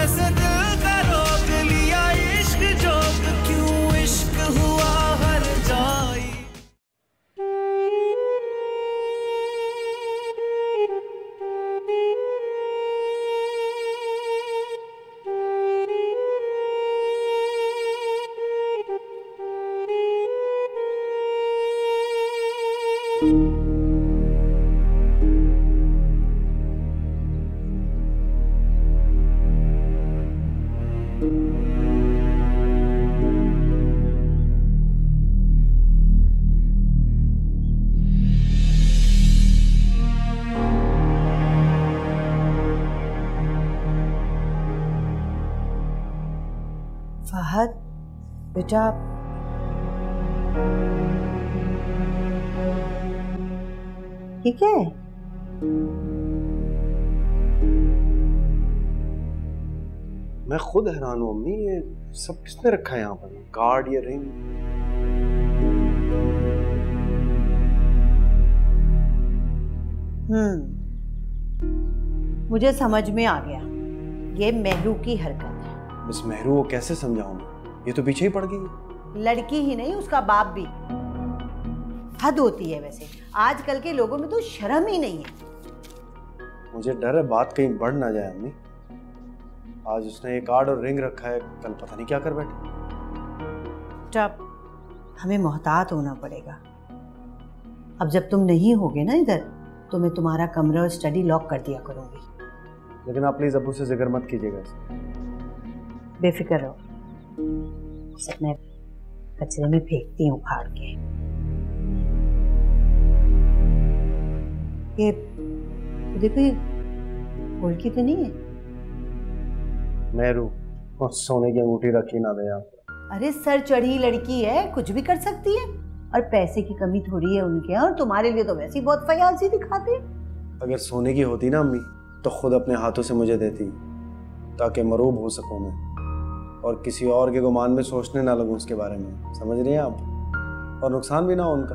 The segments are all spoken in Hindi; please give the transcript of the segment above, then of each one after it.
जैसे दिल का रोक लिया इश्क जोक, क्यों इश्क हुआ हर जाई। फहद बेटा, ठीक है? मैं खुद हैरान हूँ अम्मी, ये सब किसने रखा है यहाँ पर? कार्ड या रिंग? मुझे समझ में आ गया, ये मेहरू की हरकत है। मिस मेहरू को कैसे समझाऊं? ये तो पीछे ही पड़ गई। लड़की ही नहीं, उसका बाप भी। हद होती है वैसे, आजकल के लोगों में तो शर्म ही नहीं है। मुझे डर है बात कहीं बढ़ ना जाए अम्मी। आज उसने एक कार्ड और रिंग रखा है, कल पता नहीं क्या कर बैठे। जब हमें मोहतात होना पड़ेगा। अब जब तुम नहीं होगे ना इधर, तो मैं तुम्हारा कमरा और स्टडी लॉक कर दिया करूंगी। लेकिन आप प्लीज अब्बू से जिक्र मत कीजिएगा। बेफिक्र रहो, सब मैं कचरे में फेंकती हूँ उखाड़ के। ये देखो, ये उल्की तो नहीं है? मेहरू और सोने की अंगूठी रखी ना दे आप। अरे सर चढ़ी लड़की है, कुछ भी कर सकती है। और पैसे की कमी थोड़ी है उनके यहाँ, और तुम्हारे लिए तो वैसे ही बहुत फयाजी दिखाते हैं। अगर सोने की होती ना अम्मी, तो खुद अपने हाथों से मुझे देती, ताकि मरूब हो सकूं मैं और किसी और के गुमान में सोचने ना लगूं उसके बारे में। समझ रही हैं आप? और नुकसान भी ना हो उनका।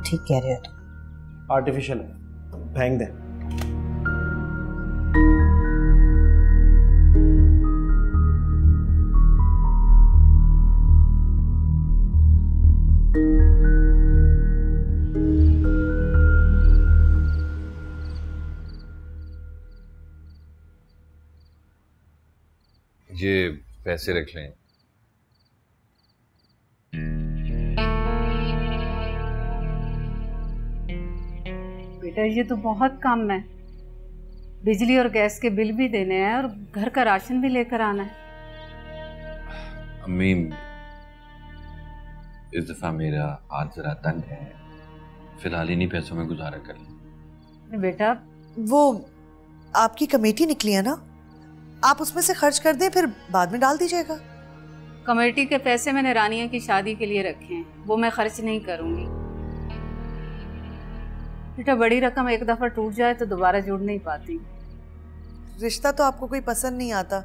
ठीक कह रहे हो तुम। आर्टिफिशियल है, फेंक दें। ये पैसे रख लें। बेटा ये तो बहुत कम है, बिजली और गैस के बिल भी देने हैं और घर का राशन भी लेकर आना है। अम्मी इस दफा मेरा हाथ जरा तंग है, फिलहाल इन्हीं पैसों में गुजारा कर लें। बेटा वो आपकी कमेटी निकली है ना, आप उसमें से खर्च कर दें, फिर बाद में डाल दीजिएगा। कमेटी के पैसे मैंने रानिया की शादी के लिए रखे हैं, वो मैं खर्च नहीं करूंगी। बेटा बड़ी रकम एक दफा टूट जाए तो दोबारा जुड़ नहीं पाती। रिश्ता तो आपको कोई पसंद नहीं आता,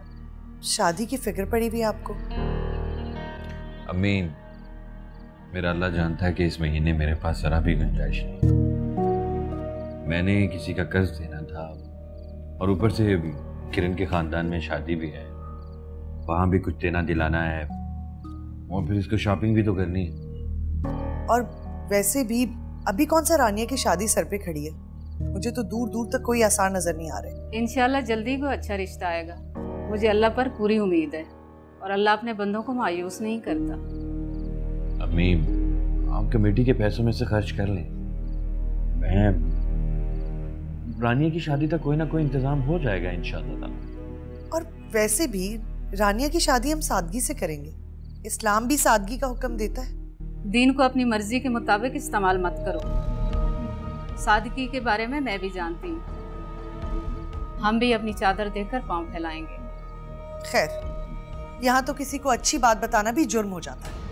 शादी की फिक्र पड़ी भी आपको। अम्मी मेरा अल्लाह जानता है कि इस महीने मेरे पास जरा भी गुंजाइश नहीं। मैंने किसी का कर्ज देना था और ऊपर से किरण के खानदान में शादी भी है, वहां भी कुछ देना दिलाना है और फिर इसको शॉपिंग भी तो करनी है। और वैसे भी अभी कौन सा रानिया की शादी सर पे खड़ी है, मुझे तो दूर दूर तक कोई आसार नजर नहीं आ रहे। इंशाल्लाह जल्दी कोई अच्छा रिश्ता आएगा, मुझे अल्लाह पर पूरी उम्मीद है और अल्लाह अपने बंदों को मायूस नहीं करता। अम्मी आप कमेटी के पैसों में से खर्च कर लें, मैं रानिया की शादी तक कोई ना कोई इंतजाम हो जाएगा इंशाअल्लाह। और वैसे भी रानिया की शादी हम सादगी से करेंगे, इस्लाम भी सादगी का हुक्म देता है। दीन को अपनी मर्जी के मुताबिक इस्तेमाल मत करो, सादगी के बारे में मैं भी जानती हूँ। हम भी अपनी चादर देकर पांव फैलाएंगे। खैर यहाँ तो किसी को अच्छी बात बताना भी जुर्म हो जाता है।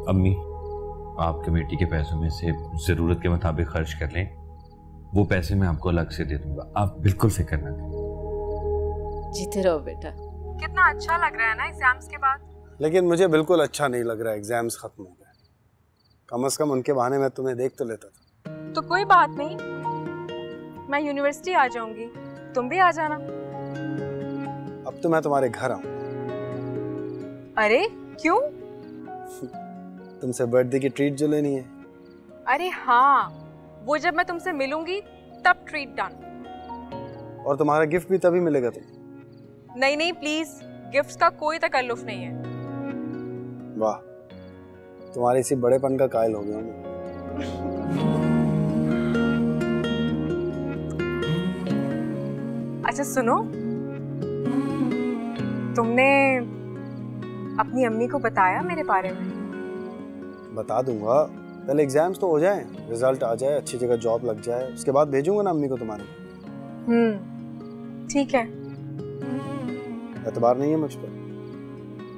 अम्मी आप कमेटी के पैसों में से जरूरत के मुताबिक खर्च कर लें, वो पैसे मैं आपको अलग से दे दूंगा, आप बिल्कुल फिक्र ना करें। जीते रहो बेटा। कितना अच्छा लग रहा है ना एग्जाम्स के बाद। लेकिन मुझे बिल्कुल अच्छा नहीं लग रहा, एग्जाम्स खत्म हो गए। कम से कम उनके बहाने मैं तुम्हें देख तो लेता था। तो कोई बात नहीं, मैं यूनिवर्सिटी आ जाऊंगी, तुम भी आ जाना। अब तो मैं तुम्हारे घर आऊं। अरे क्यों? तुमसे बर्थडे की ट्रीट जो लेनी है। अरे हाँ, वो जब मैं तुमसे मिलूंगी तब ट्रीट डन। और तुम्हारा गिफ्ट भी तभी मिलेगा तुम्हें। नहीं नहीं प्लीज, गिफ्ट्स का कोई तकल्लुफ नहीं है। वाह, तुम्हारे इसी बड़ेपन का कायल हो गया हूं मैं। अच्छा सुनो, तुमने अपनी अम्मी को बताया मेरे बारे में? बता दूंगा, पहले एग्जाम्स तो हो जाएं, रिजल्ट आ जाए, अच्छी जगह जॉब लग जाए, उसके बाद भेजूंगा ना अम्मी को तुम्हारे। ठीक है। एतबार नहीं है मुझ पर?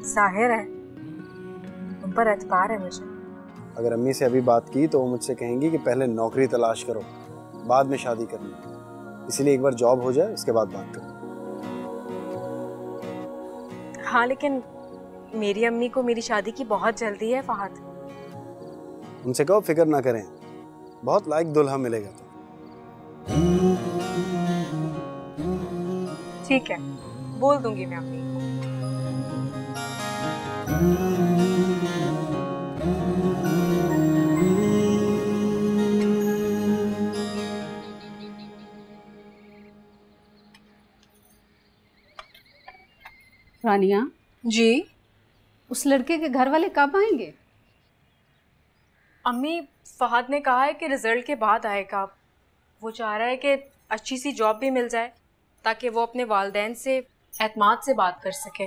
जाहिर है तुम पर एतबार है मुझे। अगर अम्मी से अभी बात की तो वो मुझसे कहेंगी कि पहले नौकरी तलाश करो, बाद में शादी करनी, इसीलिए एक बार जॉब हो जाए उसके बाद बात करो। हाँ लेकिन मेरी अम्मी को मेरी शादी की बहुत जल्दी है फहद। उनसे कहो फिक्र ना करें, बहुत लायक दुल्हा मिलेगा। ठीक है, बोल दूंगी मैं अम्मी को। रानिया जी? उस लड़के के घर वाले कब आएंगे? अम्मी, फहद ने कहा है कि रिजल्ट के बाद आएगा। वो चाह रहा है कि अच्छी सी जॉब भी मिल जाए ताकि वो अपने वालिदैन से एतमाद से बात कर सके।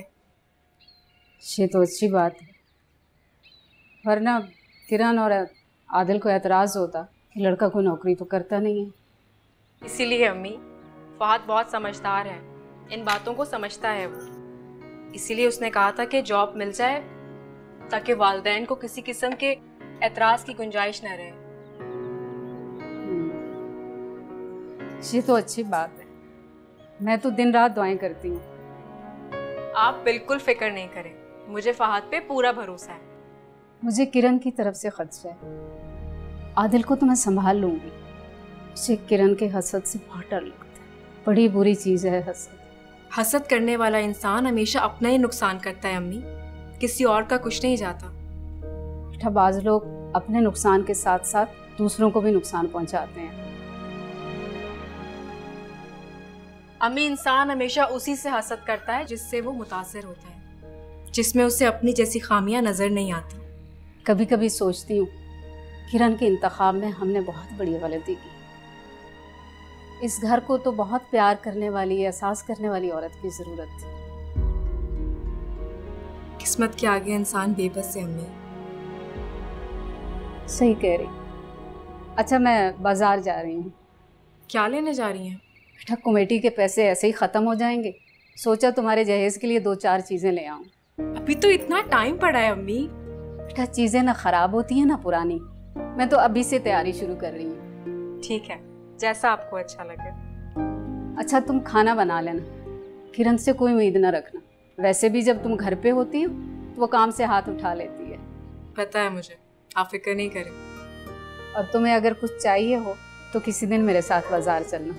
ये तो अच्छी बात है, वरना किरण और आदिल को एतराज़ होता कि लड़का कोई नौकरी तो करता नहीं है। इसीलिए अम्मी, फहद बहुत समझदार है, इन बातों को समझता है वो, इसीलिए उसने कहा था कि जॉब मिल जाए ताकि वालिदैन को किसी किस्म के एतराज़ की गुंजाइश न रहे। ये तो अच्छी बात है, मैं तो दिन रात दुआएं करती हूँ। आप बिल्कुल फिक्र नहीं करें, मुझे फहद पे पूरा भरोसा है। मुझे किरण की तरफ से खदशा है, आदिल को तो मैं संभाल लूंगी, मुझे किरण के हसद से बहुत डर लगता है, बड़ी बुरी चीज़ है हसद। हसद करने वाला इंसान हमेशा अपना ही नुकसान करता है अम्मी, किसी और का कुछ नहीं जाता। बेटा, बाज लोग अपने नुकसान के साथ साथ दूसरों को भी नुकसान पहुंचाते हैं। अम्मी, इंसान हमेशा उसी से हसद करता है जिससे वो मुतासिर होता है, जिसमें उसे अपनी जैसी खामियां नजर नहीं आती। कभी कभी सोचती हूँ किरण के इंतखाब में हमने बहुत बड़ी गलती की। इस घर को तो बहुत प्यार करने वाली, एहसास करने वाली औरत की जरूरत थी। किस्मत के आगे इंसान बेबस है अम्मी। सही कह रही। अच्छा, मैं बाजार जा रही हूँ। क्या लेने जा रही हैं? बेटा, कमेटी के पैसे ऐसे ही ख़त्म हो जाएंगे, सोचा तुम्हारे जहेज़ के लिए 2-4 चीज़ें ले आऊँ। अभी तो इतना टाइम पड़ा है अम्मी। बेटा, चीज़ें ना ख़राब होती हैं ना पुरानी, मैं तो अभी से तैयारी शुरू कर रही हूँ। ठीक है, जैसा आपको अच्छा लगे। अच्छा, तुम खाना बना लेना, किरण से कोई उम्मीद ना रखना, वैसे भी जब तुम घर पे होती हो तो वो काम से हाथ उठा लेती है। पता है मुझे, आप फिक्र नहीं करें। और तुम्हें अगर कुछ चाहिए हो तो किसी दिन मेरे साथ बाजार चलना।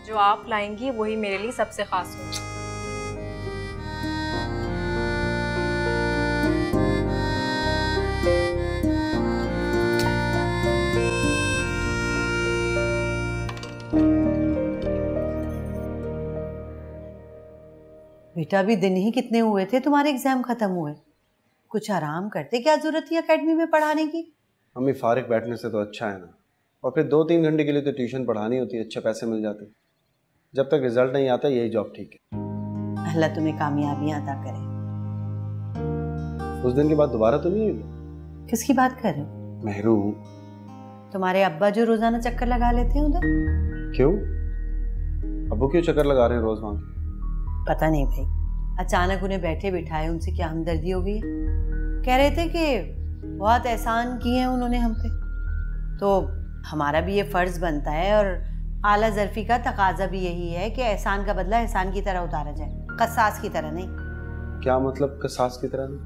जो आप लाएंगी वही मेरे लिए सबसे खास होगा। बेटा, अभी दिन ही कितने हुए थे तुम्हारे एग्जाम खत्म हुए, कुछ आराम करते, क्या जरूरत थी एकेडमी में पढ़ाने की? मम्मी, फारिग बैठने से तो अच्छा है ना, और फिर 2-3 घंटे के लिए तो ट्यूशन पढ़ानी होती है, अच्छे पैसे मिल जाते। जब तक रिजल्ट नहीं आता यही जॉब ठीक है। अल्लाह तुम्हें कामयाबियां अता करे। उस दिन के बाद दोबारा तो नहीं हुई? किसकी बात कर रहे हो? महरू। तुम्हारे अब्बा जो रोजाना चक्कर लगा लेते हैं उधर। क्यों? अब्बू क्यों चक्कर लगा रहे हैं रोज वहां? पता नहीं भाई, अचानक उन्हें बैठे बिठाए उनसे क्या हमदर्दी हो गई है। कह रहे थे कि बहुत एहसान किए हैं उन्होंने हम पे, तो हमारा भी ये फर्ज बनता है और आला ज़र्फ़ी का तकाजा भी यही है कि एहसान का बदला एहसान की तरह उतारा जाए, कसास की तरह नहीं। क्या मतलब कसास की तरह नहीं?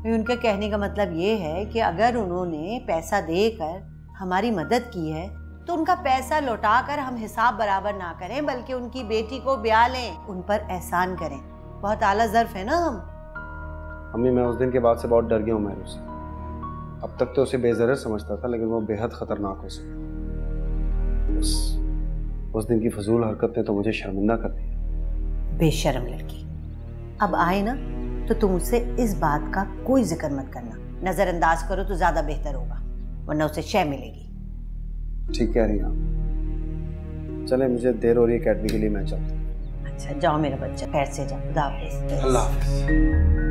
उनके कहने का मतलब ये है कि अगर उन्होंने पैसा देकर हमारी मदद की है तो उनका पैसा लौटाकर हम हिसाब बराबर ना करें, बल्कि उनकी बेटी को ब्याह लें, उन पर एहसान करें। बहुत आला ज़र्फ है ना हम। अम्मी, मैं उस दिन के बाद से बहुत डर गया हूँ महरू से। अब तक तो उसे बेज़रर समझता था, लेकिन वो बेहद खतरनाक हो सकता। उस दिन की फजूल हरकत ने तो मुझे शर्मिंदा कर दिया। बेशर्म लड़की। अब आए ना तो तुम उससे इस बात का कोई जिक्र मत करना, नजरअंदाज करो तो ज्यादा बेहतर होगा, वरना उसे शय मिलेगी। ठीक कह रही हैं आप। चले, मुझे देर हो रही है अकेडमी के लिए, मैं चलता हूँ। अच्छा जाओ मेरा बच्चा, खैर से जाओ। खुदा हाफिज़। अल्लाह हाफिज़।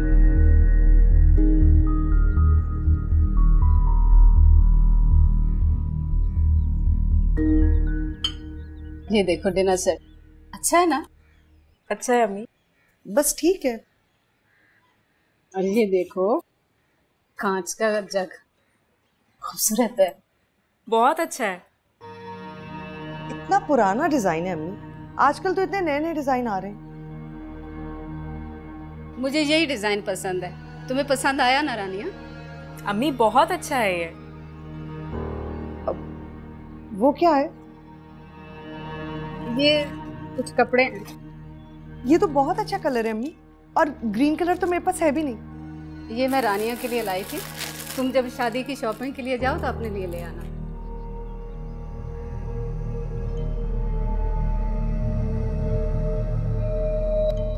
ये देखो डिनर सेट, अच्छा है ना? अच्छा है अम्मी। बस ठीक है। और ये देखो कांच का जग, खूबसूरत है। बहुत अच्छा है। इतना पुराना डिजाइन है अम्मी, आजकल तो इतने नए नए डिजाइन आ रहे हैं। मुझे यही डिजाइन पसंद है, तुम्हें पसंद आया ना रानिया? अम्मी बहुत अच्छा है ये। वो क्या है? ये कुछ कपड़े हैं। ये तो बहुत अच्छा कलर है अम्मी, और ग्रीन कलर तो मेरे पास है भी नहीं। ये मैं रानिया के लिए लाई थी, तुम जब शादी की शॉपिंग के लिए जाओ तो अपने लिए ले आना।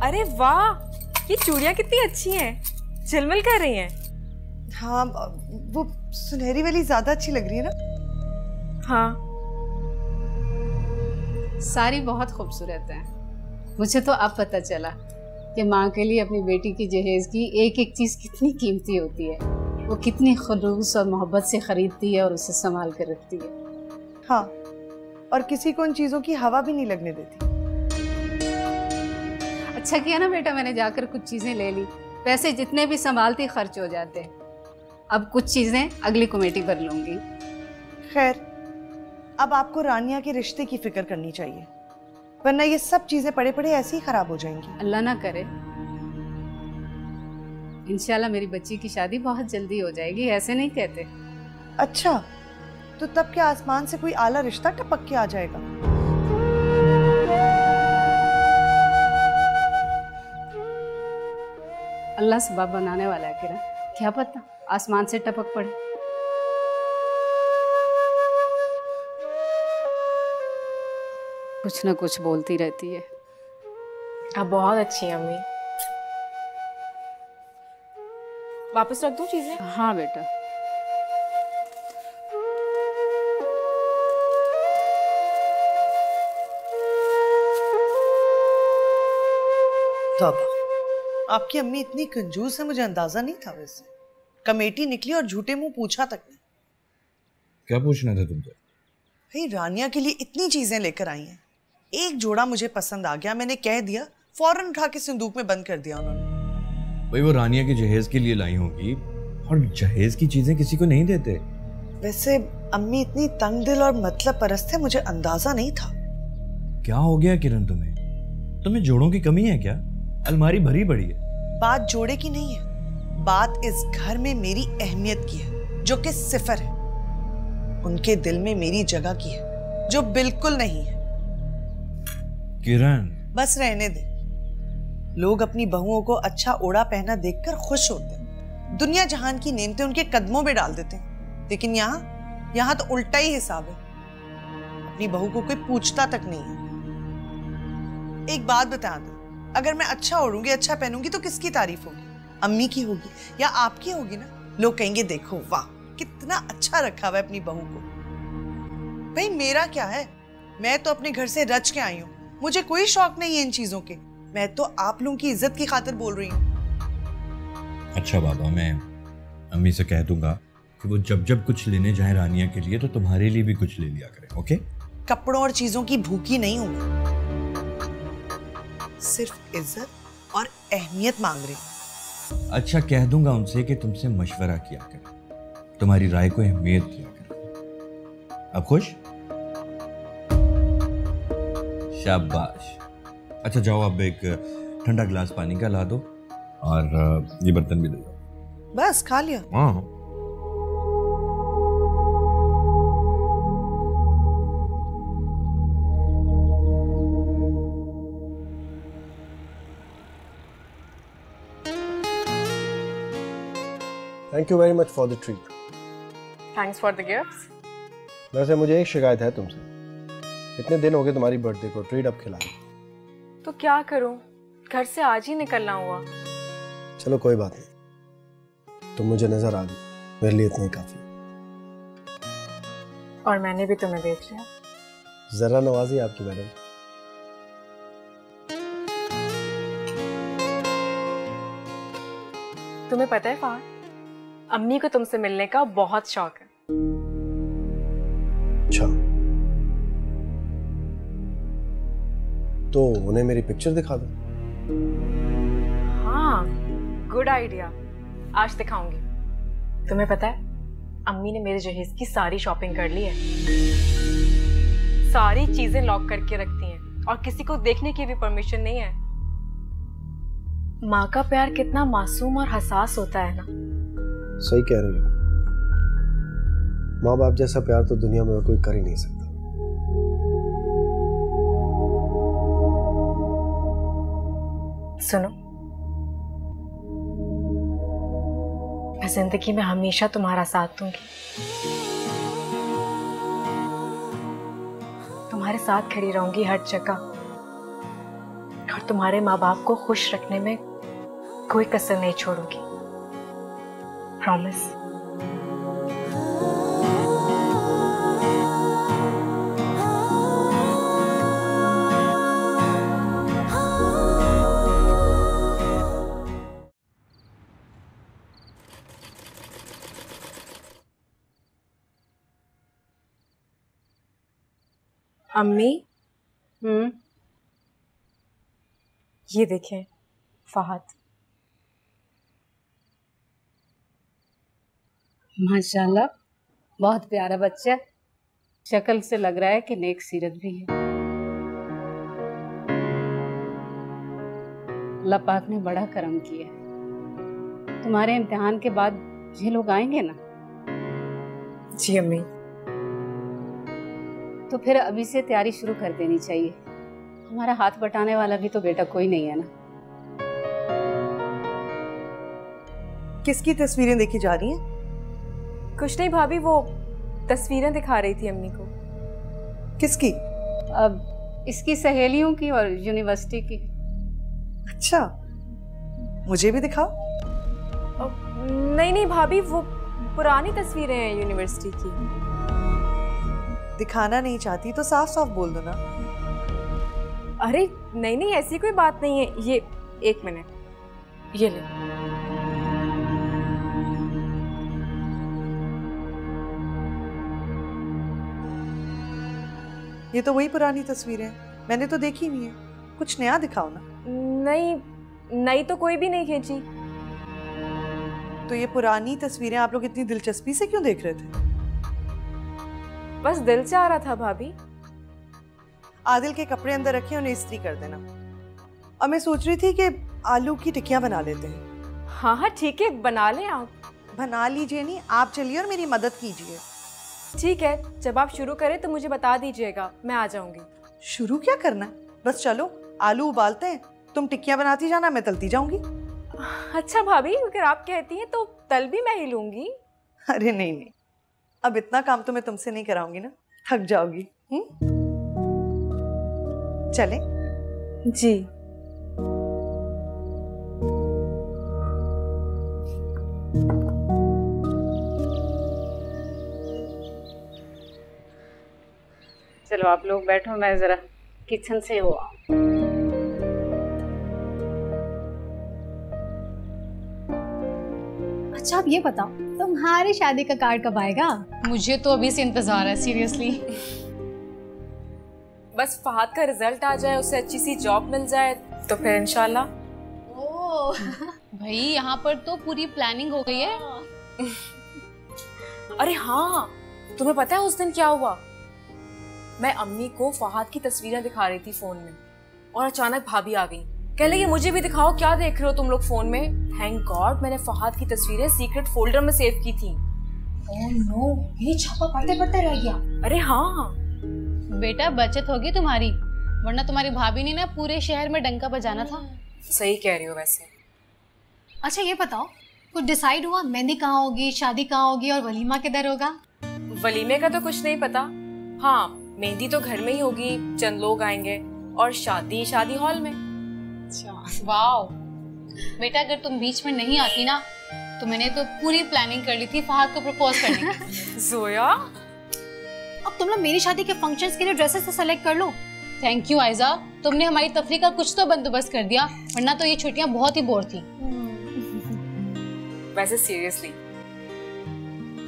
अरे वाह, ये चूड़ियां कितनी अच्छी हैं, झिलमिल कर रही हैं। हाँ, वो सुनहरी वाली ज्यादा अच्छी लग रही है ना? हाँ, सारी बहुत खूबसूरत है। मुझे तो अब पता चला कि माँ के लिए अपनी बेटी की जहेज की एक एक चीज़ कितनी कीमती होती है। वो कितनी खलूस और मोहब्बत से खरीदती है और उसे संभाल कर रखती है। हाँ, और किसी को उन चीजों की हवा भी नहीं लगने देती। अच्छा किया ना बेटा, मैंने जाकर कुछ चीज़ें ले ली। पैसे जितने भी संभालती खर्च हो जाते। अब कुछ चीज़ें अगली कमेटी पर लूँगी। खैर, अब आपको रानिया के रिश्ते की फिक्र करनी चाहिए, वरना ये सब चीजें पड़े पड़े ऐसे ही खराब हो जाएंगी। अल्लाह ना करे। इंशाल्लाह मेरी बच्ची की शादी बहुत जल्दी हो जाएगी, ऐसे नहीं कहते। अच्छा, तो तब क्या आसमान से कोई आला रिश्ता टपक के आ जाएगा? अल्लाह सबब बनाने वाला है किरण, क्या पता आसमान से टपक पड़े। कुछ ना कुछ बोलती रहती है। आप बहुत अच्छी हैं अम्मी। वापस रख दूं चीजें? हाँ बेटा। तौबा, आपकी अम्मी इतनी कंजूस है, मुझे अंदाजा नहीं था। वैसे कमेटी निकली और झूठे मुंह पूछा तक नहीं। क्या पूछना था तुमसे? भाई, रानिया के लिए इतनी चीजें लेकर आई हैं, एक जोड़ा मुझे पसंद आ गया, मैंने कह दिया, फौरन उठा के संदूक में बंद कर दिया उन्होंने। भाई वो रानिया के जहेज के लिए लाई होगी, और जहेज की चीजें किसी को नहीं देते। वैसे अम्मी इतनी तंग दिल और मतलब परस्त है, मुझे अंदाजा नहीं था। क्या हो गया किरण तुम्हें? तुम्हें जोड़ों की कमी है क्या? अलमारी भरी पड़ी है। बात जोड़े की नहीं है, बात इस घर में मेरी अहमियत की है, जो कि सिफर है। उनके दिल में मेरी जगह की है, जो बिल्कुल नहीं है। किरण, बस रहने दे। लोग अपनी बहुओं को अच्छा ओढ़ा पहना देखकर खुश होते हैं, दुनिया जहान की नेमतें उनके कदमों में डाल देते हैं। लेकिन यहाँ तो उल्टा ही हिसाब है। अपनी बहू को कोई पूछता तक नहीं है। एक बात बता दो, अगर मैं अच्छा ओढ़ूंगी, अच्छा पहनूंगी तो किसकी तारीफ होगी? अम्मी की होगी या आपकी होगी ना? लोग कहेंगे देखो वाह कितना अच्छा रखा हुआ है अपनी बहू को। भाई मेरा क्या है, मैं तो अपने घर से रच के आई हूँ, मुझे कोई शौक नहीं है इन चीजों के। मैं तो आप लोगों की इज्जत की खातिर बोल रही हूँ। अच्छा बाबा, मैं अम्मी से कह दूंगा कि वो जब जब कुछ लेने जाए रानिया के लिए तो तुम्हारे लिए भी कुछ ले लिया करें, ओके? कपड़ों और चीजों की भूखी नहीं हूँ, सिर्फ इज्जत और अहमियत मांग रही हूँ। अच्छा, कह दूंगा उनसे कि तुमसे मशवरा किया करें, तुम्हारी राय को अहमियत दिया करें। अब खुश? शाबाश। अच्छा जाओ, अब एक ठंडा गिलास पानी का ला दो और ये बर्तन भी दे दो। बस खा लिया? हाँ। Thank you very much for the treat. Thanks for the gifts. वैसे मुझे एक शिकायत है तुमसे, इतने दिन हो गए तुम्हारी बर्थडे को, ट्रीट अब खिला। तो क्या करूं, घर से आज ही निकलना हुआ। चलो कोई बात नहीं, तुम मुझे नजर आ गई, मेरे लिए इतना ही काफी। और मैंने भी तुम्हें देख लिया। जरा नवाजी आपकी मैडम। तुम्हें पता है फहद, अम्मी को तुमसे मिलने का बहुत शौक है। अच्छा, तो उन्हें मेरी पिक्चर दिखा दो। हाँ, गुड आइडिया, आज दिखाऊंगी। तुम्हें पता है, अम्मी ने मेरे जहेज की सारी शॉपिंग कर ली है। सारी चीजें लॉक करके रखती हैं और किसी को देखने की भी परमिशन नहीं है। माँ का प्यार कितना मासूम और हसास होता है ना। सही कह रही हो, माँ बाप जैसा प्यार तो दुनिया में कोई कर ही नहीं सकता। सुनो, मैं जिंदगी में हमेशा तुम्हारा साथ दूंगी, तुम्हारे साथ खड़ी रहूंगी हर जगह, और तुम्हारे माँ बाप को खुश रखने में कोई कसर नहीं छोड़ूंगी। प्रॉमिस। अम्मी, ये देखें फहद। माशाल्लाह, बहुत प्यारा बच्चा, शक्ल से लग रहा है कि नेक सीरत भी है। अल्लाह पाक ने बड़ा करम किया है। तुम्हारे इम्तिहान के बाद ये लोग आएंगे ना? जी अम्मी। तो फिर अभी से तैयारी शुरू कर देनी चाहिए। हमारा हाथ बटाने वाला भी तो बेटा कोई नहीं है ना। किसकी तस्वीरें देखी जा रही हैं? कुछ नहीं भाभी, वो तस्वीरें दिखा रही थी अम्मी को। किसकी? अब इसकी सहेलियों की और यूनिवर्सिटी की। अच्छा, मुझे भी दिखाओ। नहीं नहीं भाभी, वो पुरानी तस्वीरें हैं यूनिवर्सिटी की। दिखाना नहीं चाहती तो साफ साफ बोल दो ना। अरे नहीं नहीं, ऐसी कोई बात नहीं है। ये एक मिनट, ये ले। ये तो वही पुरानी तस्वीरें हैं, मैंने तो देखी नहीं है। कुछ नया दिखाओ ना। नहीं, नई तो कोई भी नहीं खींची। तो ये पुरानी तस्वीरें आप लोग इतनी दिलचस्पी से क्यों देख रहे थे? बस दिल चाह रहा था भाभी। आदिल के कपड़े अंदर रखे, उन्हें इस्त्री कर देना। और मैं सोच रही थी कि आलू की टिक्कियां बना लेते हैं। हाँ हाँ ठीक है, बना लें आप। बना लीजिए नहीं, आप चलिए और मेरी मदद कीजिए। ठीक है, जब आप शुरू करें तो मुझे बता दीजिएगा, मैं आ जाऊंगी। शुरू क्या करना है? बस चलो, आलू उबालते हैं, तुम टिक्कियां बनाती जाना, मैं तलती जाऊंगी। अच्छा भाभी, अगर आप कहती हैं तो तल भी मैं ही लूंगी। अरे नहीं नहीं, अब इतना काम तो मैं तुमसे नहीं कराऊंगी ना, थक जाओगी। चलें? जी। चलो आप लोग बैठो, मैं जरा किचन से हो आऊं। अच्छा, आप ये बताओ, तुम्हारी शादी का कार्ड कब आएगा? मुझे तो अभी से इंतजार है, सीरियसली। बस फहद का रिजल्ट आ जाए, उसे अच्छी सी जॉब मिल जाए तो फिर इंशाल्लाह। ओह भाई, यहाँ पर तो पूरी प्लानिंग हो गई है। अरे हाँ, तुम्हें पता है उस दिन क्या हुआ? मैं अम्मी को फहद की तस्वीरें दिखा रही थी फोन में और अचानक भाभी आ गई। कह लगी मुझे भी दिखाओ क्या देख रहे हो तुम लोग फोन में। थैंक गॉड मैंने फहद की तस्वीरें सीक्रेट फोल्डर में सेव की थी। ओह नो, ये छापा पढ़ते पढ़ते रह गया। अरे हाँ बेटा बचत होगी तुम्हारी, वरना तुम्हारी भाभी ने ना पूरे शहर में डंका बजाना था। सही कह रही हो वैसे। अच्छा ये बताओ, कुछ डिसाइड हुआ मेहंदी कहाँ होगी, शादी कहाँ होगी और वलीमा किधर होगा? वलीमे का तो कुछ नहीं पता। हाँ मेहंदी तो घर में ही होगी, चंद लोग आएंगे, और शादी हॉल में। अच्छा वाओ बेटा, अगर तुम बीच में नहीं आती ना तो मैंने तो पूरी प्लानिंग कर ली थी फहद को प्रपोज करने की। जोया अब तुम लोग मेरी शादी के फंक्शंस के लिए ड्रेसेस तो सेलेक्ट कर लो। थैंक यू आयजा, तुमने हमारी तफरीह का कुछ तो बंदोबस्त कर दिया, वरना तो ये छुट्टियां बहुत ही बोर थी। वैसे सीरियसली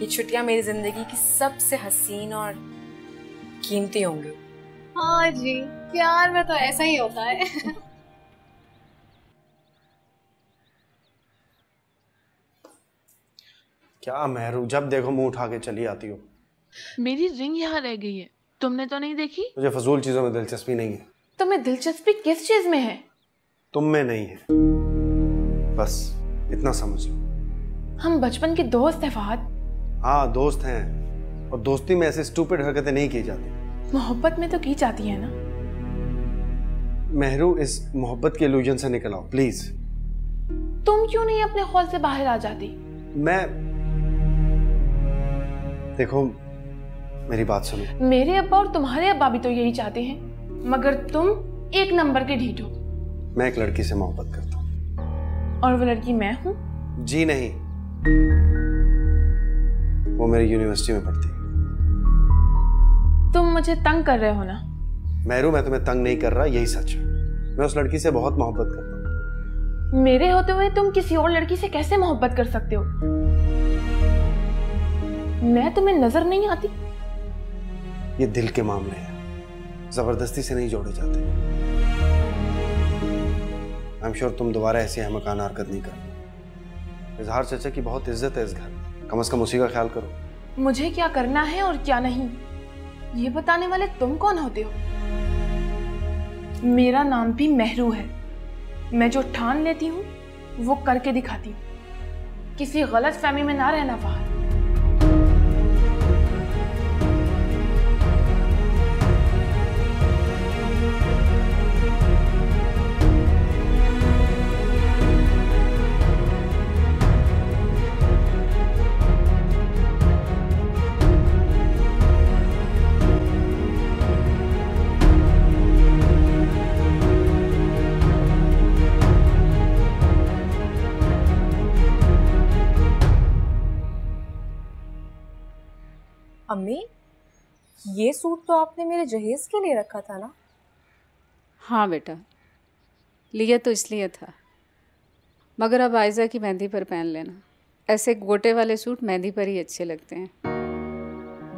ये छुट्टियां मेरी जिंदगी की सबसे हसीन और कीमती होंगी। हाँ जी, प्यार में तो ऐसा ही होता है। क्या मेहरू, जब देखो मुंह उठा के चली आती हो। मेरी रिंग यहाँ रह गई है, तुमने तो नहीं देखी? मुझे फजूल चीजों में दिलचस्पी नहीं है। तुम्हें दिलचस्पी किस चीज में है? तुम में नहीं है, बस इतना समझ लो। हम बचपन के दोस्त हैं फहद। हाँ दोस्त हैं, और दोस्ती में ऐसे स्टूपिड हरकतें नहीं की जाती। मोहब्बत में तो की जाती है ना। मेहरू, इस मोहब्बत के इल्यूजन से निकल आओ प्लीज। तुम क्यों नहीं अपने हॉल से बाहर आ जाती? मैं देखो मेरी बात सुनो। मेरे अब्बा और तुम्हारे अब्बा भी तो यही चाहते हैं, मगर तुम एक नंबर के ढीठ हो। मैं एक लड़की से मोहब्बत करता हूँ। और वो लड़की मैं हूँ? जी नहीं, वो मेरी यूनिवर्सिटी में पढ़ती है। तुम मुझे तंग कर रहे हो ना? मेहरू, मैं तुम्हें तंग नहीं कर रहा, यही सच है। मैं उस लड़की से बहुत मोहब्बत करता हूँ। मेरे होते हुए तुम किसी और लड़की से कैसे मोहब्बत कर सकते हो? मैं तुम्हें नजर नहीं आती? ये दिल के मामले हैं, जबरदस्ती से नहीं जोड़े जाते। आई एम श्योर तुम दोबारा ऐसी अहमकाना हरकत नहीं करोगे। इजहार चाचा की बहुत इज्जत है इस घर में, कम से कम उसी का ख्याल करो। मुझे क्या करना है और क्या नहीं, ये बताने वाले तुम कौन होते हो? मेरा नाम भी मेहरू है। मैं जो ठान लेती हूँ वो करके दिखाती हूँ। किसी गलत फहमी में ना रहना फहद। अम्मी ये सूट तो आपने मेरे जहेज के लिए रखा था ना? हाँ बेटा, लिया तो इसलिए था, मगर अब आयजा की मेहंदी पर पहन लेना। ऐसे गोटे वाले सूट मेहंदी पर ही अच्छे लगते हैं।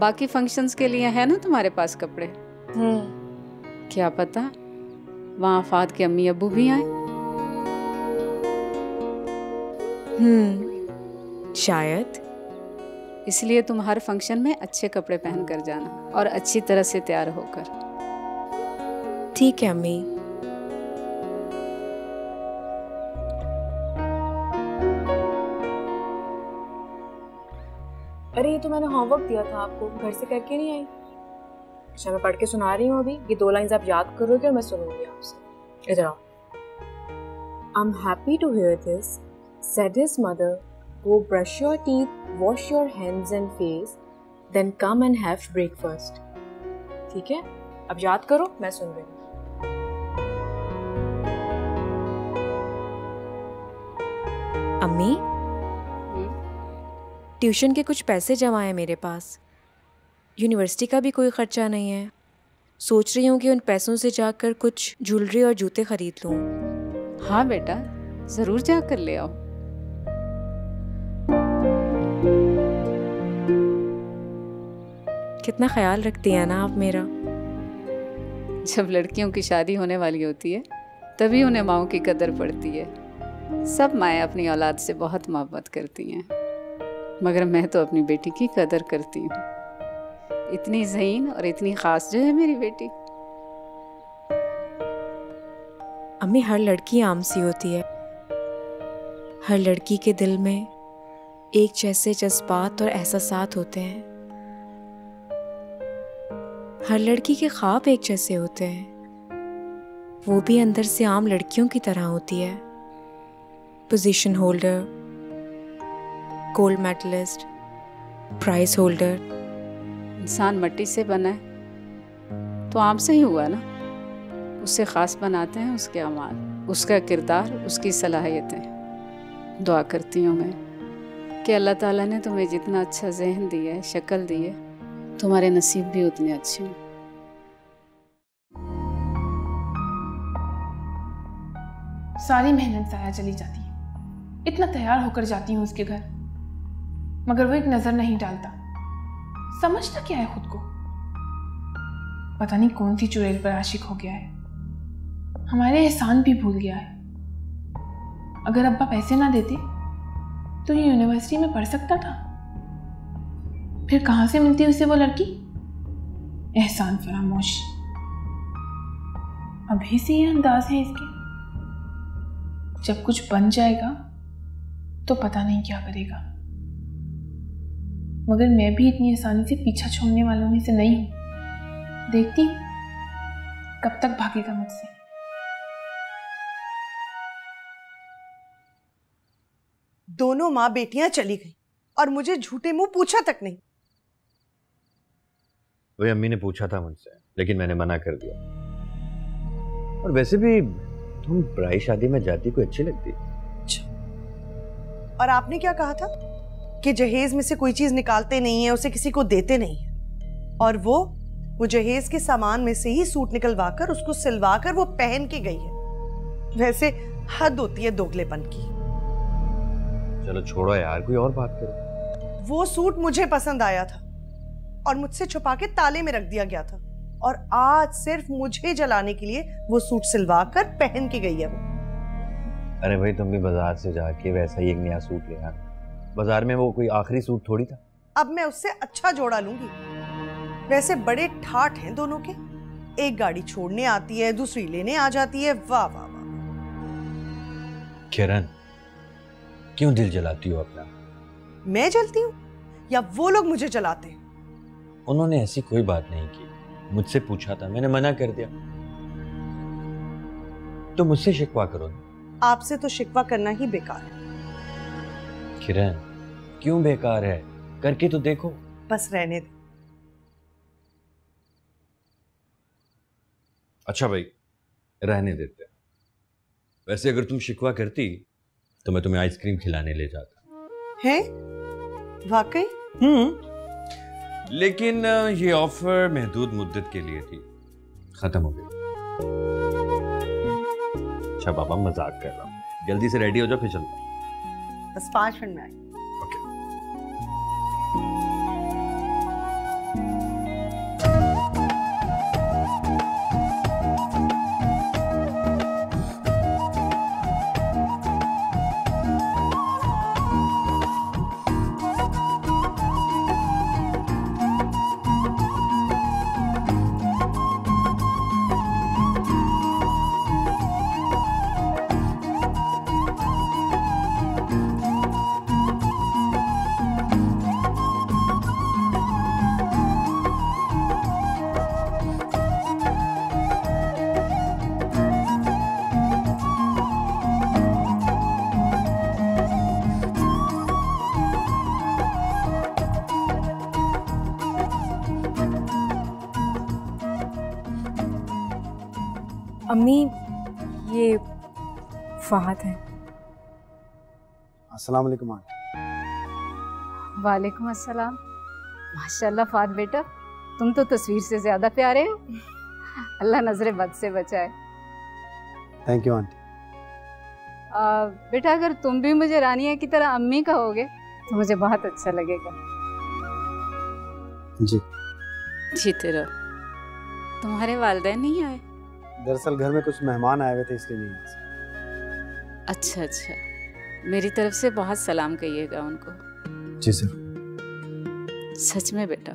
बाकी फंक्शंस के लिए है ना तुम्हारे पास कपड़े? क्या पता वहाँ फहद के अम्मी अब्बू भी आए। शायद। इसलिए तुम हर फंक्शन में अच्छे कपड़े पहन कर जाना और अच्छी तरह से तैयार होकर। ठीक है अम्मी। अरे ये तो मैंने होमवर्क दिया था आपको, घर से करके नहीं आई। अच्छा मैं पढ़ के सुना रही हूँ अभी, ये 2 लाइंस आप याद करोगे और मैं सुनूंगी आपसे। इधर आओ। I am happy to hear this, said his mother. Go brush your teeth, wash your hands and face, then come and have breakfast. ठीक है, अब याद करो, मैं सुन रही हूँ। अम्मी, ट्यूशन के कुछ पैसे जमा हैं मेरे पास। यूनिवर्सिटी का भी कोई खर्चा नहीं है। सोच रही हूँ कि उन पैसों से जाकर कुछ ज्वेलरी और जूते खरीद लूँ। हाँ बेटा, ज़रूर जाकर ले आओ। कितना ख्याल रखती है ना आप मेरा। जब लड़कियों की शादी होने वाली होती है तभी उन्हें माओं की कदर पड़ती है। सब माएँ अपनी औलाद से बहुत मोहब्बत करती हैं, मगर मैं तो अपनी बेटी की कदर करती हूँ। इतनी ज़हीन और इतनी ख़ास जो है मेरी बेटी। अम्मी, हर लड़की आम सी होती है। हर लड़की के दिल में एक जैसे जज्बात और एहसासात होते हैं। हर लड़की के ख्वाब एक जैसे होते हैं। वो भी अंदर से आम लड़कियों की तरह होती है। Position holder, gold medalist, prize holder. इंसान मिट्टी से बना है तो आम से ही हुआ ना। उसे ख़ास बनाते हैं उसके अमाल, उसका किरदार, उसकी सलाहियतें। दुआ करती हूँ मैं कि अल्लाह ताला ने तुम्हें जितना अच्छा जहन दिया है, शक्ल दी है, तुम्हारे नसीब भी उतने अच्छे हैं। सारी मेहनत ज़ाया चली जाती है। इतना तैयार होकर जाती हूँ उसके घर, मगर वो एक नजर नहीं डालता। समझता क्या है खुद को? पता नहीं कौन सी चुड़ैल पर आशिक हो गया है। हमारे एहसान भी भूल गया है। अगर अब्बा पैसे ना देते तो ये यूनिवर्सिटी में पढ़ सकता था। फिर कहाँ से मिलती उसे वो लड़की? एहसान फरामोश। अभी से ये अंदाज है इसके। जब कुछ बन जाएगा तो पता नहीं क्या करेगा। मगर मैं भी इतनी आसानी से पीछा छोड़ने वालों में से नहीं हूं। देखती हूं कब तक भागेगा मुझसे। दोनों माँ बेटियां चली गई और मुझे झूठे मुंह पूछा तक नहीं। वही अम्मी ने पूछा था मुझसे, लेकिन मैंने मना कर दिया। और वैसे भी तुम ब्राई शादी में जाती कोई अच्छी लगती। और आपने क्या कहा था कि जहेज में से कोई चीज निकालते नहीं है, उसे किसी को देते नहीं है। और वो जहेज के सामान में से ही सूट निकलवाकर उसको सिलवाकर वो पहन के गई है। वैसे हद होती है दोगलेपन की। चलो छोड़ो यार, कोई और बात करो। वो सूट मुझे पसंद आया था और मुझसे छुपा के ताले में रख दिया गया था, और आज सिर्फ मुझे जलाने के लिए वो सूट सिलवा कर पहन के गई है वो। अरे भाई, तुम भी बाजार से जाके वैसा ही एक नया सूट ले आना। बाजार में वो कोई आखिरी सूट थोड़ी था। अब मैं उससे अच्छा जोड़ा लूंगी। वैसे बड़े ठाठ हैं दोनों के। एक गाड़ी छोड़ने आती है, दूसरी लेने आ जाती है। वाह वाह वाह। किरण, क्यों दिल जलाती हो अपना? मैं जलती हूँ या वो लोग मुझे जलाते हैं? उन्होंने ऐसी कोई बात नहीं की। मुझसे पूछा था, मैंने मना कर दिया। तो मुझसे शिकवा करो। आपसे तो शिकवा करना ही बेकार है। किरण, क्यों बेकार है? करके तो देखो। बस रहने दे। अच्छा भाई, रहने देते। वैसे अगर तुम शिकवा करती तो मैं तुम्हें आइसक्रीम खिलाने ले जाता। है? वाकई? लेकिन ये ऑफर महदूद मुद्दत के लिए थी, खत्म हो गई। अच्छा पापा, मजाक कर रहा हूँ। जल्दी से रेडी हो जाओ, फिर चलते हैं। बस 5 मिनट में आई। अम्मी, ये फहद है। अस्सलाम वालेकुम आंटी। वालेकुम अस्सलाम। माशाल्लाह फहद बेटा, तुम तो तस्वीर से ज्यादा प्यारे हो। अल्लाह नजरे बद से बचाए। Thank you aunty. बेटा, अगर तुम भी मुझे रानिया की तरह अम्मी कहोगे तो मुझे बहुत अच्छा लगेगा। जी। जीते रहो। तुम्हारे वालिदैन नहीं आए? दरअसल घर में कुछ मेहमान आए हुए थे, इसलिए नहीं आ सके। अच्छा अच्छा, मेरी तरफ से बहुत सलाम कहिएगा उनको। जी सर। सच में बेटा,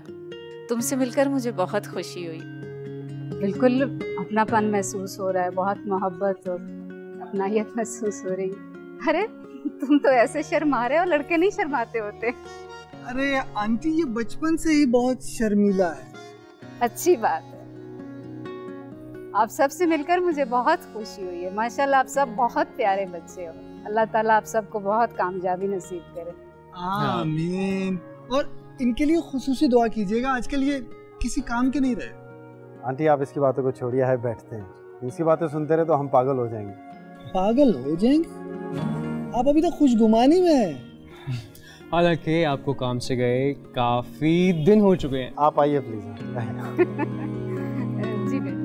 तुमसे मिलकर मुझे बहुत खुशी हुई। बिल्कुल अपनापन महसूस हो रहा है, बहुत मोहब्बत और अपनाहियत महसूस हो रही है। अरे तुम तो ऐसे शर्मा रहे हो, लड़के नहीं शर्माते होते। अरे आंटी ये बचपन से ही बहुत शर्मीला है। अच्छी बात है। आप सबसे मिलकर मुझे बहुत खुशी हुई है। माशाल्लाह आप सब बहुत प्यारे बच्चे हो। अल्लाह ताला आप सबको बहुत कामयाबी नसीब करे। आमीन। और इनके लिए खुसूसी दुआ कीजिएगा, आजकल ये किसी काम के नहीं रहे। आंटी आप इसकी बातों को छोड़िए, है बैठते हैं। इनकी बातें सुनते रहे तो हम पागल हो जाएंगे। पागल हो जाएंगे? आप अभी तक खुशगुमानी में हैं। हालांकि आपको काम से गए काफी दिन हो चुके हैं। आप आइए प्लीज। जी बेटा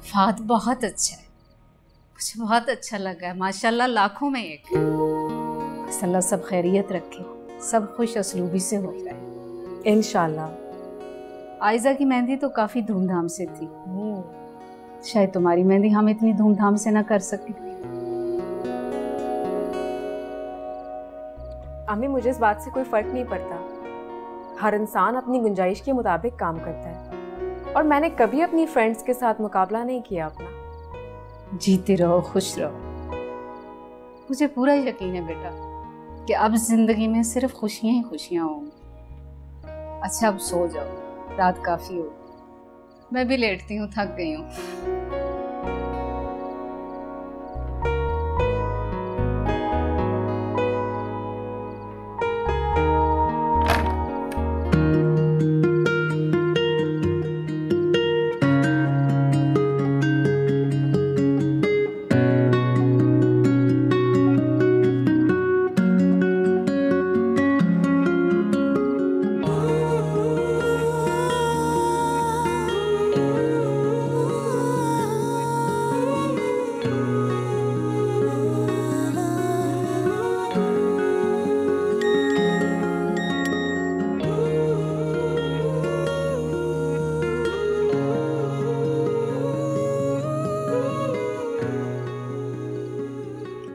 फहद बहुत अच्छा है, मुझे बहुत अच्छा लगा है। माशाल्लाह लाखों में एक। अल्लाह सब खैरियत रखे, सब खुश असलूबी से हो जाए इंशाल्लाह। आयजा की मेहंदी तो काफी धूमधाम से थी, शायद तुम्हारी मेहंदी हम इतनी धूमधाम से ना कर सके। अम्मी मुझे इस बात से कोई फर्क नहीं पड़ता। हर इंसान अपनी गुंजाइश के मुताबिक काम करता है और मैंने कभी अपनी फ्रेंड्स के साथ मुकाबला नहीं किया अपना। जीते रहो, खुश रहो। मुझे पूरा यकीन है बेटा कि अब जिंदगी में सिर्फ खुशियां ही खुशियां होंगी। अच्छा अब सो जाओ, रात काफी हो, मैं भी लेटती हूँ, थक गई हूँ।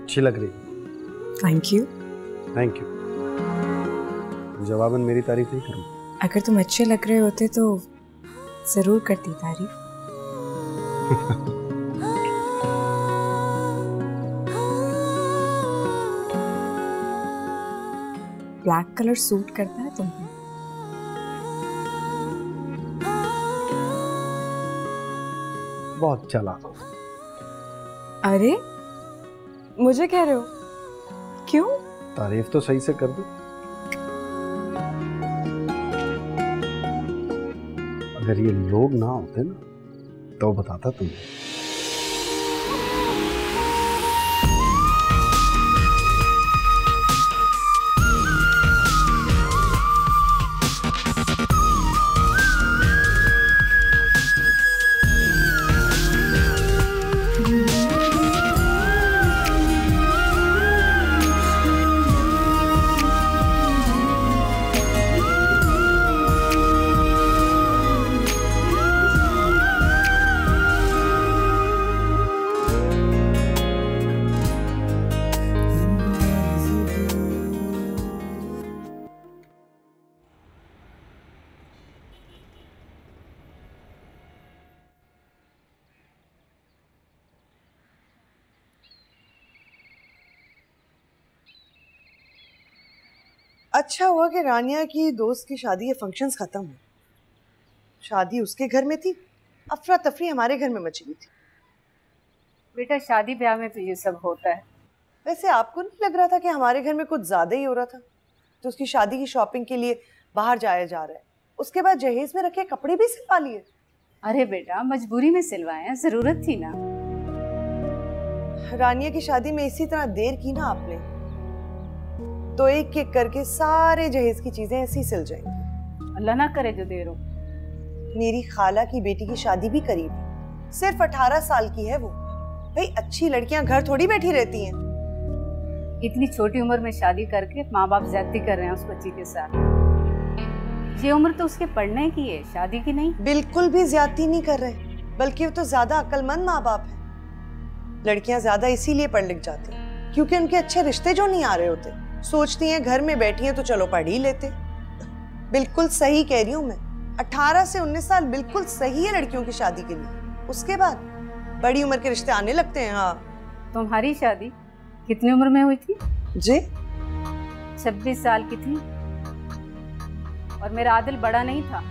अच्छी लग रही। Thank you. Thank you. जवाबन मेरी तारीफ नहीं करूँ। अगर तुम अच्छे लग रहे होते तो जरूर करती तारीफ। ब्लैक कलर सूट करता है तुम्हें? बहुत चला। अरे मुझे कह रहे हो? क्यों? तारीफ तो सही से कर दो। अगर ये लोग ना होते ना तो बताता तुम्हें। अच्छा हुआ कि रानिया की दोस्त की शादी, ये फंक्शंस खत्म हुए। शादी उसके घर में थी, अफरा तफरी हमारे घर में मची हुई थी। बेटा शादी ब्याह में तो ये सब होता है। वैसे आपको नहीं लग रहा था कि हमारे घर में कुछ ज्यादा ही हो रहा था? तो उसकी शादी की शॉपिंग के लिए बाहर जाया जा रहा है, उसके बाद जहेज में रखे कपड़े भी सिलवा लिए। अरे बेटा मजबूरी में सिलवाए हैं, जरूरत थी ना। रानिया की शादी में इसी तरह देर की ना आपने, तो एक एक करके सारे जहेज की चीजें ऐसी सिल जाएंगी। अल्लाह ना करे जो देर हो। मेरी खाला की बेटी की शादी भी करीब है, सिर्फ 18 साल की है वो। भाई अच्छी लड़कियां घर थोड़ी बैठी रहती हैं। इतनी छोटी उम्र में शादी करके माँ बाप ज्यादती कर रहे हैं उस बच्ची के साथ। ये उम्र तो उसके पढ़ने की है, शादी की नहीं। बिल्कुल भी ज्यादती नहीं कर रहे, बल्कि वो तो ज्यादा अक्लमंद माँ बाप है। लड़कियां ज्यादा इसीलिए पढ़ लिख जाती हैं क्योंकि उनके अच्छे रिश्ते जो नहीं आ रहे होते। सोचती हैं घर में बैठी हैं तो चलो पढ़ ही लेते। बिल्कुल सही कह रही हूँ मैं, 18 से 19 साल बिल्कुल सही है लड़कियों की शादी के लिए। उसके बाद बड़ी उम्र के रिश्ते आने लगते हैं। हाँ, तुम्हारी शादी कितनी उम्र में हुई थी? जी 26 साल की थी, और मेरा आदिल बड़ा नहीं था।